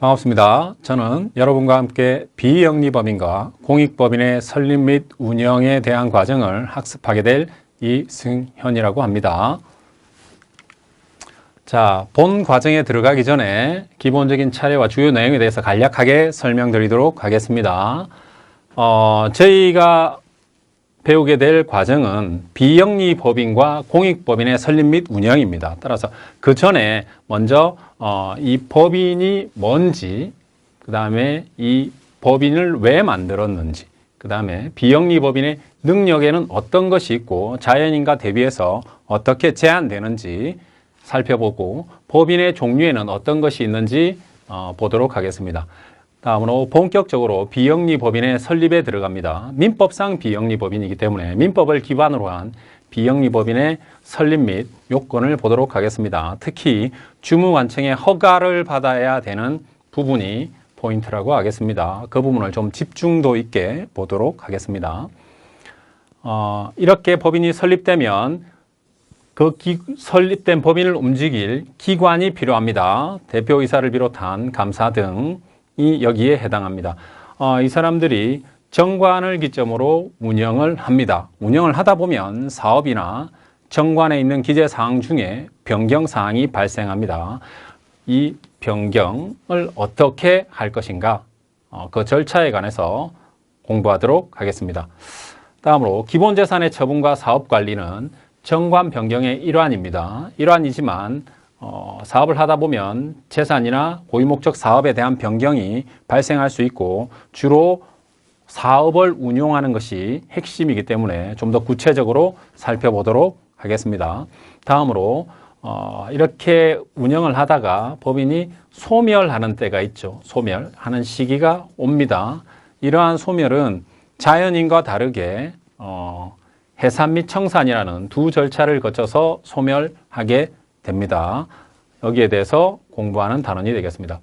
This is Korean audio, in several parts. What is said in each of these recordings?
반갑습니다. 저는 여러분과 함께 비영리법인과 공익법인의 설립 및 운영에 대한 과정을 학습하게 될 이승현이라고 합니다. 자, 본 과정에 들어가기 전에 기본적인 차례와 주요 내용에 대해서 간략하게 설명드리도록 하겠습니다. 저희가 배우게 될 과정은 비영리법인과 공익법인의 설립 및 운영입니다. 따라서 그 전에 먼저 이 법인이 뭔지, 그 다음에 이 법인을 왜 만들었는지, 그 다음에 비영리법인의 능력에는 어떤 것이 있고 자연인과 대비해서 어떻게 제한되는지 살펴보고 법인의 종류에는 어떤 것이 있는지 보도록 하겠습니다. 다음으로 본격적으로 비영리법인의 설립에 들어갑니다. 민법상 비영리법인이기 때문에 민법을 기반으로 한 비영리법인의 설립 및 요건을 보도록 하겠습니다. 특히 주무관청의 허가를 받아야 되는 부분이 포인트라고 하겠습니다. 그 부분을 좀 집중도 있게 보도록 하겠습니다. 이렇게 법인이 설립되면 그 설립된 법인을 움직일 기관이 필요합니다. 대표이사를 비롯한 감사 등이 여기에 해당합니다. 이 사람들이 정관을 기점으로 운영을 합니다. 운영을 하다 보면 사업이나 정관에 있는 기재사항 중에 변경사항이 발생합니다. 이 변경을 어떻게 할 것인가, 그 절차에 관해서 공부하도록 하겠습니다. 다음으로 기본재산의 처분과 사업관리는 정관 변경의 일환입니다. 일환이지만 사업을 하다 보면 재산이나 고유목적 사업에 대한 변경이 발생할 수 있고 주로 사업을 운용하는 것이 핵심이기 때문에 좀 더 구체적으로 살펴보도록 하겠습니다. 다음으로 이렇게 운영을 하다가 법인이 소멸하는 때가 있죠. 소멸하는 시기가 옵니다. 이러한 소멸은 자연인과 다르게 해산 및 청산이라는 두 절차를 거쳐서 소멸하게 됩니다. 여기에 대해서 공부하는 단원이 되겠습니다.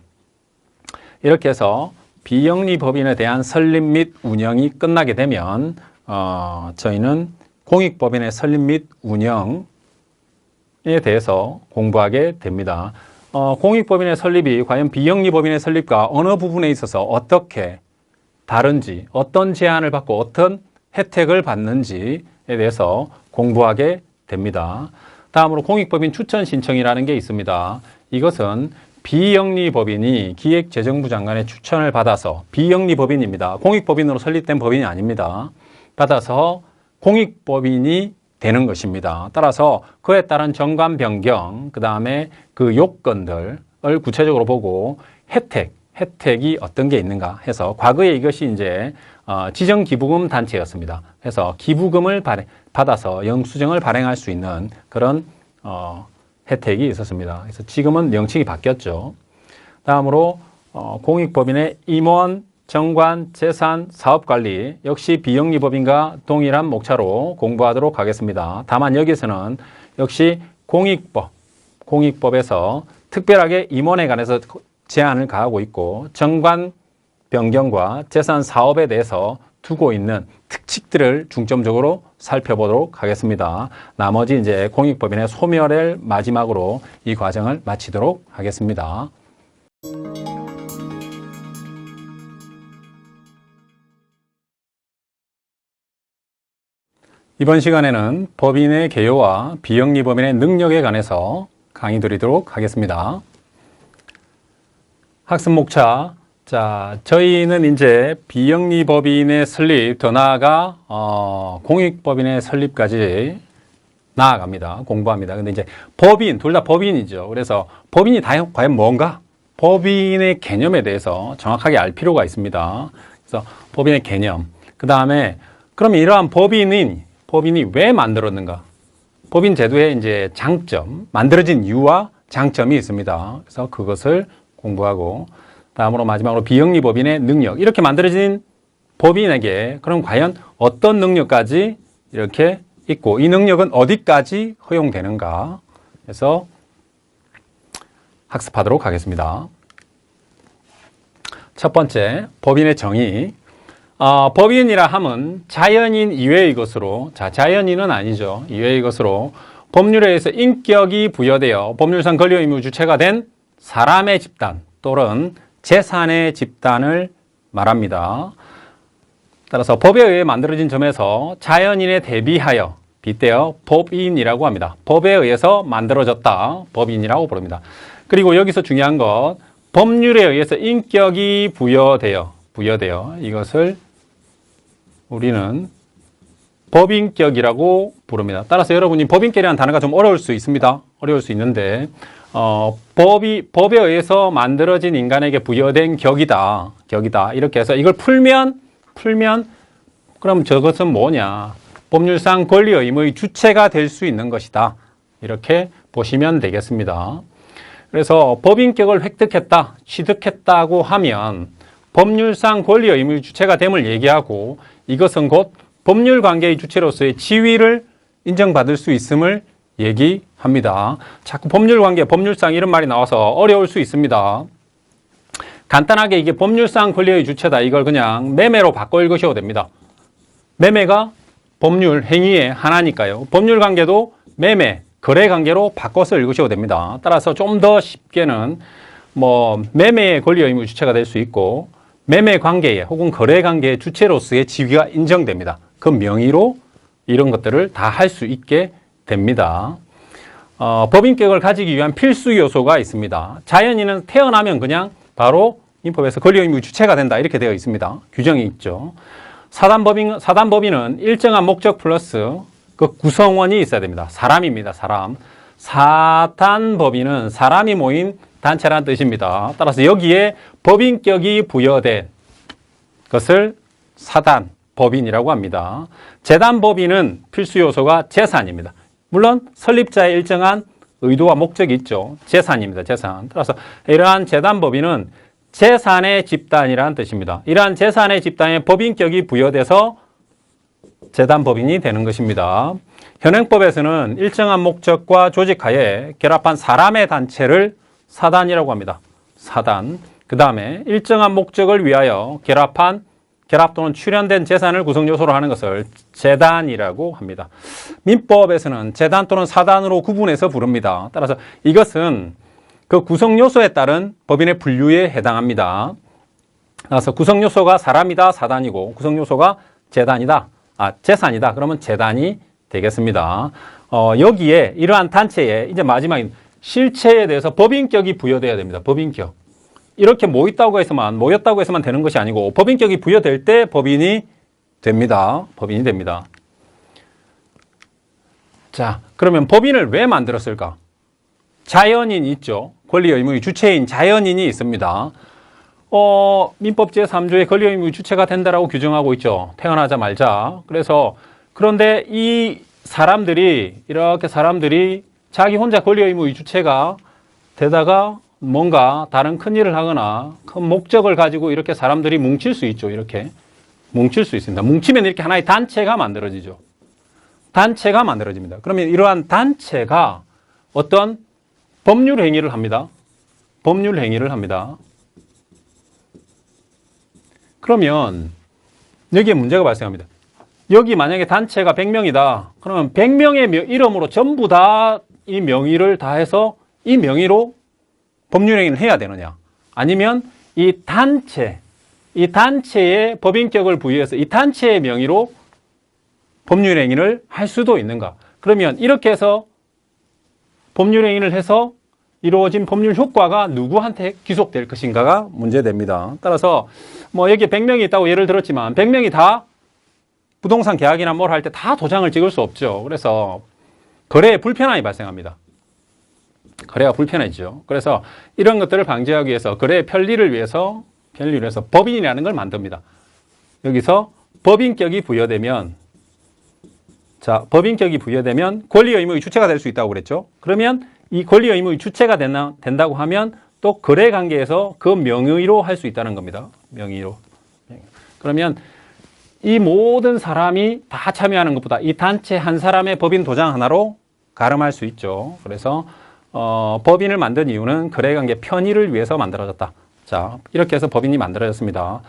이렇게 해서 비영리법인에 대한 설립 및 운영이 끝나게 되면 저희는 공익법인의 설립 및 운영에 대해서 공부하게 됩니다. 공익법인의 설립이 과연 비영리법인의 설립과 어느 부분에 있어서 어떻게 다른지, 어떤 제한을 받고 어떤 혜택을 받는지에 대해서 공부하게 됩니다. 다음으로 공익법인 추천 신청이라는 게 있습니다. 이것은 비영리법인이 기획재정부 장관의 추천을 받아서 비영리법인입니다. 공익법인으로 설립된 법인이 아닙니다. 받아서 공익법인이 되는 것입니다. 따라서 그에 따른 정관 변경, 그 다음에 그 요건들을 구체적으로 보고 혜택이 어떤 게 있는가 해서 과거에 이것이 이제 지정기부금 단체였습니다. 그래서 기부금을 받아서 영수증을 발행할 수 있는 그런 혜택이 있었습니다. 그래서 지금은 명칭이 바뀌었죠. 다음으로 공익법인의 임원, 정관, 재산, 사업관리 역시 비영리법인과 동일한 목차로 공부하도록 하겠습니다. 다만 여기서는 역시 공익법에서 특별하게 임원에 관해서 제한을 가하고 있고 정관 변경과 재산 사업에 대해서 두고 있는 특칙들을 중점적으로 살펴보도록 하겠습니다. 나머지 이제 공익법인의 소멸을 마지막으로 이 과정을 마치도록 하겠습니다. 이번 시간에는 법인의 개요와 비영리법인의 능력에 관해서 강의 드리도록 하겠습니다. 학습 목차. 자, 저희는 이제 비영리법인의 설립, 더 나아가 공익법인의 설립까지 나아갑니다. 공부합니다. 근데 이제 법인, 둘 다 법인이죠. 그래서 법인이 과연 뭔가? 법인의 개념에 대해서 정확하게 알 필요가 있습니다. 그래서 법인의 개념. 그 다음에 그러면 이러한 법인이 왜 만들었는가? 법인 제도의 이제 장점, 만들어진 이유와 장점이 있습니다. 그래서 그것을 공부하고 다음으로 마지막으로 비영리법인의 능력. 이렇게 만들어진 법인에게 그럼 과연 어떤 능력까지 이렇게 있고 이 능력은 어디까지 허용되는가 해서 학습하도록 하겠습니다. 첫 번째, 법인의 정의. 법인이라 함은 자연인 이외의 것으로, 자, 자연인은 아니죠. 이외의 것으로 법률에 의해서 인격이 부여되어 법률상 권리 의무 주체가 된 사람의 집단 또는 재산의 집단을 말합니다. 따라서 법에 의해 만들어진 점에서 자연인에 대비하여 빗대어 법인이라고 합니다. 법에 의해서 만들어졌다. 법인이라고 부릅니다. 그리고 여기서 중요한 것, 법률에 의해서 인격이 부여되어 이것을 우리는 법인격이라고 부릅니다. 따라서 여러분이 법인격이라는 단어가 좀 어려울 수 있습니다. 어려울 수 있는데 법에 의해서 만들어진 인간에게 부여된 격이다. 이렇게 해서 이걸 풀면 그럼 저것은 뭐냐? 법률상 권리 의무의 주체가 될 수 있는 것이다. 이렇게 보시면 되겠습니다. 그래서 법인격을 획득했다, 취득했다고 하면 법률상 권리 의무의 주체가 됨을 얘기하고 이것은 곧 법률 관계의 주체로서의 지위를 인정받을 수 있음을 얘기합니다. 자꾸 법률 관계, 법률상 이런 말이 나와서 어려울 수 있습니다. 간단하게 이게 법률상 권리의 주체다. 이걸 그냥 매매로 바꿔 읽으셔도 됩니다. 매매가 법률 행위의 하나니까요. 법률 관계도 매매, 거래 관계로 바꿔서 읽으셔도 됩니다. 따라서 좀 더 쉽게는 매매의 권리 의무 주체가 될 수 있고 매매 관계에 혹은 거래 관계의 주체로서의 지위가 인정됩니다. 그 명의로 이런 것들을 다 할 수 있게 됩니다. 법인격을 가지기 위한 필수 요소가 있습니다. 자연인은 태어나면 그냥 바로 민법에서 권리 의무 주체가 된다 이렇게 되어 있습니다. 규정이 있죠. 사단법인은 일정한 목적 플러스 그 구성원이 있어야 됩니다. 사람입니다. 사단법인은 사람이 모인 단체라는 뜻입니다. 따라서 여기에 법인격이 부여된 것을 사단법인이라고 합니다. 재단법인은 필수 요소가 재산입니다. 물론 설립자의 일정한 의도와 목적이 있죠. 재산입니다. 재산. 따라서 이러한 재단법인은 재산의 집단이라는 뜻입니다. 이러한 재산의 집단에 법인격이 부여돼서 재단법인이 되는 것입니다. 현행법에서는 일정한 목적과 조직하에 결합한 사람의 단체를 사단이라고 합니다. 사단. 그 다음에 일정한 목적을 위하여 결합 또는 출현된 재산을 구성 요소로 하는 것을 재단이라고 합니다. 민법에서는 재단 또는 사단으로 구분해서 부릅니다. 따라서 이것은 그 구성 요소에 따른 법인의 분류에 해당합니다. 따라서 구성 요소가 사람이다, 사단이고 구성 요소가 재산이다. 그러면 재단이 되겠습니다. 여기에 이러한 단체에 이제 마지막인 실체에 대해서 법인격이 부여돼야 됩니다. 법인격. 이렇게 모였다고 해서만 되는 것이 아니고 법인격이 부여될 때 법인이 됩니다. 법인이 됩니다. 자, 그러면 법인을 왜 만들었을까? 자연인이 있죠. 권리 의무의 주체인 자연인이 있습니다. 민법 제3조에 권리 의무의 주체가 된다라고 규정하고 있죠. 태어나자마자. 그런데 이 사람들이 자기 혼자 권리 의무의 주체가 되다가 뭔가 다른 큰 일을 하거나 큰 목적을 가지고 이렇게 사람들이 뭉칠 수 있죠. 이렇게 뭉칠 수 있습니다. 뭉치면 이렇게 하나의 단체가 만들어지죠. 단체가 만들어집니다. 그러면 이러한 단체가 어떤 법률 행위를 합니다. 법률 행위를 합니다. 그러면 여기에 문제가 발생합니다. 여기 만약에 단체가 100명이다. 그러면 100명의 이름으로 전부 다 이 명의를 다 해서 이 명의로 법률 행위를 해야 되느냐? 아니면 이 단체에 법인격을 부여해서 이 단체의 명의로 법률 행위를 할 수도 있는가? 그러면 이렇게 해서 법률 행위를 해서 이루어진 법률 효과가 누구한테 귀속될 것인가가 문제됩니다. 따라서 여기 100명이 있다고 예를 들었지만 100명이 다 부동산 계약이나 뭘 할 때 다 도장을 찍을 수 없죠. 그래서 거래에 불편함이 발생합니다. 거래가 불편해지죠. 그래서 이런 것들을 방지하기 위해서 거래의 편리를 위해서 법인이라는 걸 만듭니다. 여기서 법인격이 부여되면 권리 의무의 주체가 될 수 있다고 그랬죠. 그러면 이 권리 의무의 주체가 된다고 하면 또 거래 관계에서 그 명의로 할 수 있다는 겁니다. 명의로. 그러면 이 모든 사람이 다 참여하는 것보다 이 단체 한 사람의 법인 도장 하나로 가름할 수 있죠. 그래서 법인을 만든 이유는 거래관계 편의를 위해서 만들어졌다. 자, 이렇게 해서 법인이 만들어졌습니다.